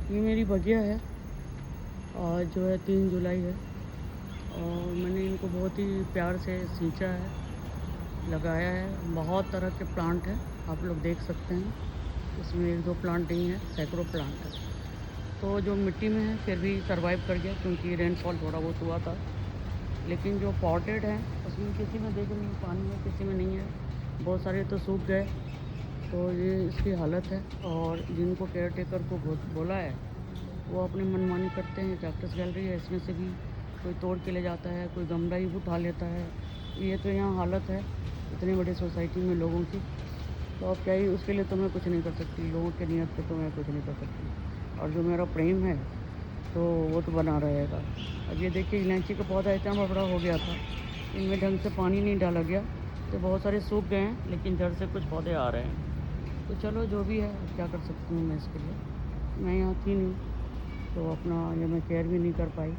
ये मेरी बगिया है। आज जो है 3 जुलाई है और मैंने इनको बहुत ही प्यार से सींचा है, लगाया है। बहुत तरह के प्लांट हैं, आप लोग देख सकते हैं। इसमें 1-2 प्लांट नहीं है, सैकड़ों प्लांट है। तो जो मिट्टी में है फिर भी सर्वाइव कर गया क्योंकि रेनफॉल थोड़ा बहुत हुआ था। लेकिन जो पॉटेड है उसमें किसी में देख रही हूँ पानी है, किसी में नहीं है। बहुत सारे तो सूख गए। तो ये इसकी हालत है। और जिनको केयर टेकर को बोला है वो अपनी मनमानी करते हैं। कैक्टस गैलरी है, इसमें से भी कोई तोड़ के ले जाता है, कोई गमला ही उठा लेता है। ये तो यहाँ हालत है इतनी बड़ी सोसाइटी में लोगों की। तो अब क्या ही, उसके लिए तो मैं कुछ नहीं कर सकती, लोगों के नियत पे तो मैं कुछ नहीं कर सकती। और जो मेरा प्रेम है तो वो तो बना रहेगा। अब ये देखिए, इलायची का पौधा इतना बड़ा हो गया था, इनमें ढंग से पानी नहीं डाला गया तो बहुत सारे सूख गए हैं, लेकिन जड़ से कुछ पौधे आ रहे हैं। तो चलो जो भी है, अब क्या कर सकती हूँ मैं इसके लिए। मैं यहाँ थी नहीं तो अपना ये मैं केयर भी नहीं कर पाई।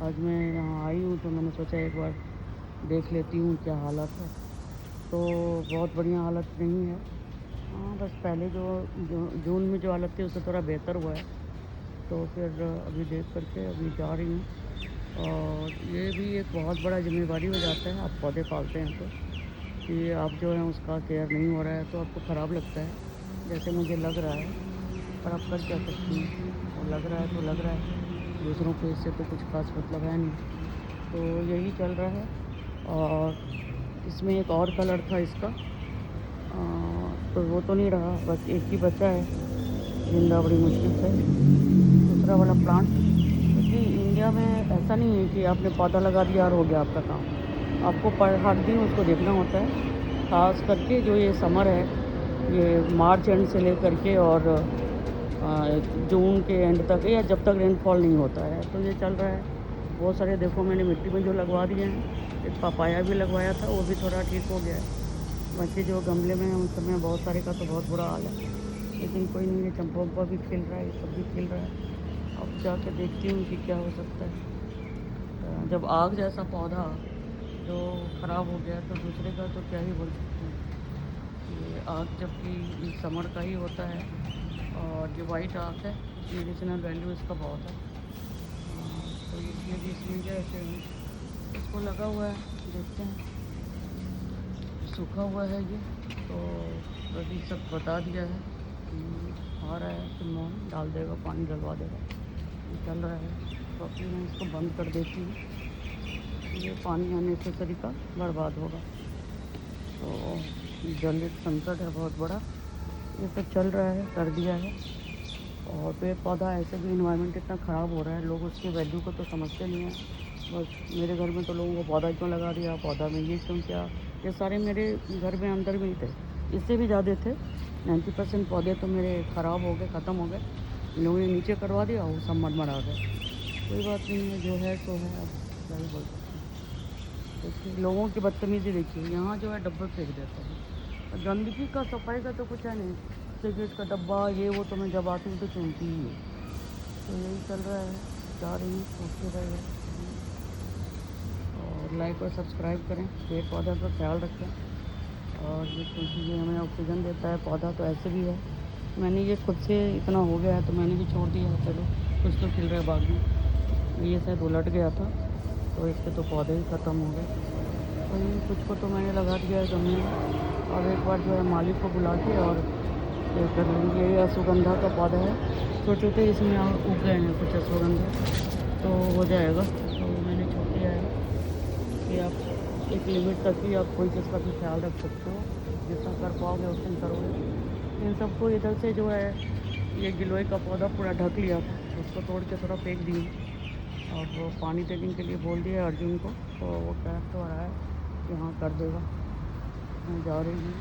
आज मैं यहाँ आई हूँ तो मैंने सोचा एक बार देख लेती हूँ क्या हालत है। तो बहुत बढ़िया हालत नहीं है। हाँ, बस पहले जो जून में जो हालत थी उससे थोड़ा बेहतर हुआ है। तो फिर अभी देख करके अभी जा रही हूँ। और ये भी एक बहुत बड़ा जिम्मेवारी हो जाता है, आप पौधे पालते हैं तो, कि आप जो है उसका केयर नहीं हो रहा है तो आपको ख़राब लगता है, जैसे मुझे लग रहा है। पर आप कर क्या सकती हैं, वो लग रहा है तो लग रहा है, दूसरों को इससे तो कुछ खास मतलब है नहीं। तो यही चल रहा है। और इसमें एक और कलर था इसका, तो वो तो नहीं रहा, बस एक ही बचा है जिंदा बड़ी मुश्किल से, दूसरा वाला प्लांट। क्योंकि इंडिया में ऐसा नहीं है कि आपने पौधा लगा दिया और हो गया आपका काम। आपको पर हर दिन उसको देखना होता है। ख़ास करके जो ये समर है, ये मार्च एंड से लेकर के और जून के एंड तक, या जब तक रेनफॉल नहीं होता है, तो ये चल रहा है। बहुत सारे देखो मैंने मिट्टी में जो लगवा दिए हैं। एक पपाया भी लगवाया था, वो भी थोड़ा ठीक हो गया है। बाकी जो गमले में हैं उन सब में बहुत सारे का तो बहुत बुरा हाल है। लेकिन कोई नहीं, ये चंपा वम्पा भी खिल रहा है, ये सब भी खिल रहा है। अब जाके देखती हूँ कि क्या हो सकता है। जब आग जैसा पौधा जो ख़राब हो गया तो दूसरे का तो क्या ही बोल सकते हैं। ये आग जबकि समर का ही होता है, और जो वाइट आग है मेडिसिनल वैल्यू इसका बहुत है। तो इसलिए भी इसमें क्या है, इसको लगा हुआ है, देखते हैं। सूखा हुआ है ये तो, अभी सब बता दिया है कि आ रहा है कि मोम डाल देगा, पानी डलवा देगा। ये चल रहा है। तो अभी मैं इसको बंद कर देती हूँ, ये पानी अननेसेसरी का बर्बाद होगा। तो जल एक संकट है बहुत बड़ा, ये सब चल रहा है, कर दिया है। और पेड़ पौधा, ऐसे भी इन्वायरमेंट इतना ख़राब हो रहा है, लोग उसकी वैल्यू को तो समझते नहीं हैं। बस मेरे घर में तो लोगों को पौधा क्यों लगा दिया, पौधा में ये क्यों किया, ये सारे मेरे घर में अंदर में ही थे, इससे भी ज़्यादा थे। 90% पौधे तो मेरे ख़राब हो गए, ख़त्म हो गए। लोगों ने नीचे करवा दिया, वो सब मर गए। कोई बात नहीं है, जो है सो है, अब क्या ही बोल सकते हैं। देखिए लोगों की बदतमीज़ी देखिए, यहाँ जो है डब्बे फेंक देते हैं। गंदगी का, सफाई का तो कुछ है नहीं। सिगरेट का डब्बा ये वो तो मैं जब आती हूँ तो चुनती ही है। तो यही चल रहा है, जा रही हूँ, ओके रहेगा। और लाइक और सब्सक्राइब करें, पेड़ पौधा का ख्याल रखें। और ये क्योंकि ये हमें ऑक्सीजन देता है, पौधा तो ऐसे भी है। मैंने ये खुद से इतना हो गया है तो मैंने भी छोड़ दिया है, चलो कुछ तो खिल रहा है बाग में। ये शायद उलट गया था तो इसके तो पौधे ही ख़त्म हो गए। वही कुछ को तो मैंने लगा दिया है गमले में। अब एक बार जो है मालिक को बुला के और ये कर लेंगे। ये अश्वगंधा का पौधा है, छोटे छोटे इसमें उग गए हैं कुछ अश्वगंधा, तो हो जाएगा। तो मैंने छोड़ दिया है कि आप एक लिमिट तक ही आप कोई चीज़ का भी ख्याल रख सकते हो, जितना कर पाओगे उतना करोगे। इन सबको इधर से जो है ये गिलोय का पौधा पूरा ढक लिया था, उसको तोड़ के थोड़ा फेंक दिए। अब वो पानी देने के लिए बोल दिया अर्जुन को, तो वो कह तो रहा है कि हाँ कर देगा। मैं जा रही हूँ,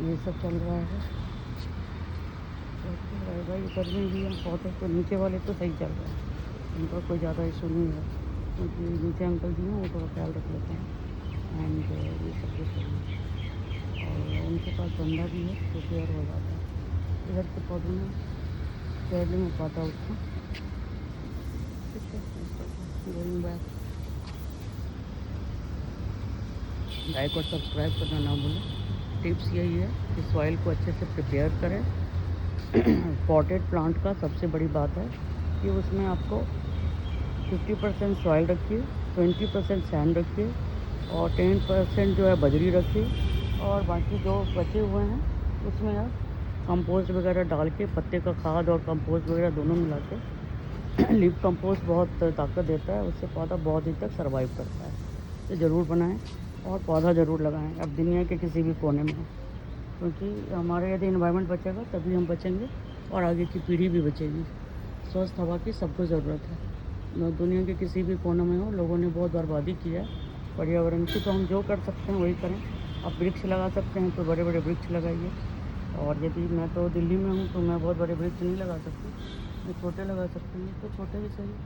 ये सब चल रहा है। तो रहेगा, ये गर्मी भी है, पौधे तो नीचे वाले तो सही चल रहे हैं, उनका कोई ज़्यादा इशू नहीं है। क्योंकि नीचे अंकल जी हैं वो थोड़ा ख्याल रख लेते हैं। एंड ये सब कुछ है, और उनके पास गंदा भी है तो केयर हो जाता है। इधर के पौधों में केयर नहीं हो पाता उसका। ठीक है, गोइंग बैक। लाइक और सब्सक्राइब करना ना भूलें। टिप्स यही है कि सॉइल को अच्छे से प्रिपेयर करें, पॉटेड प्लांट का सबसे बड़ी बात है कि उसमें आपको 50% सॉइल रखिए, 20% सैंड रखिए और 10% जो है बजरी रखिए और बाकी जो बचे हुए हैं उसमें आप कंपोस्ट वगैरह डाल के, पत्ते का खाद और कंपोस्ट वगैरह दोनों मिला के लीफ कंपोस्ट बहुत ताकत देता है, उससे पौधा बहुत दिन तक सर्वाइव करता है। तो ज़रूर बनाएं और पौधा ज़रूर लगाएं, अब दुनिया के किसी भी कोने में हो, क्योंकि हमारे यदि इन्वायरमेंट बचेगा तभी हम बचेंगे और आगे की पीढ़ी भी बचेगी। स्वस्थ हवा की सबको ज़रूरत है। दुनिया के किसी भी कोने में हो, लोगों ने बहुत बर्बादी की है पर्यावरण की, तो हम जो कर सकते हैं वही करें। आप वृक्ष लगा सकते हैं तो बड़े बड़े वृक्ष लगाइए, और यदि मैं तो दिल्ली में हूँ तो मैं बहुत बड़े वृक्ष नहीं लगा सकती, मैं छोटे लगा सकती हूँ, तो छोटे ही सही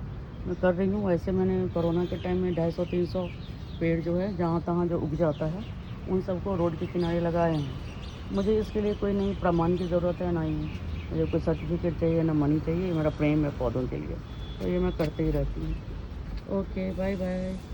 मैं कर रही हूँ। वैसे मैंने कोरोना के टाइम में 250-300 पेड़ जो है जहाँ तहाँ जो उग जाता है उन सबको रोड के किनारे लगाए हैं। मुझे इसके लिए कोई नहीं प्रमाण की ज़रूरत है, ना ही मुझे कोई सर्टिफिकेट चाहिए, ना मनी चाहिए, मेरा प्रेम है पौधों के लिए, तो ये मैं करते ही रहती हूँ। Okay, bye bye.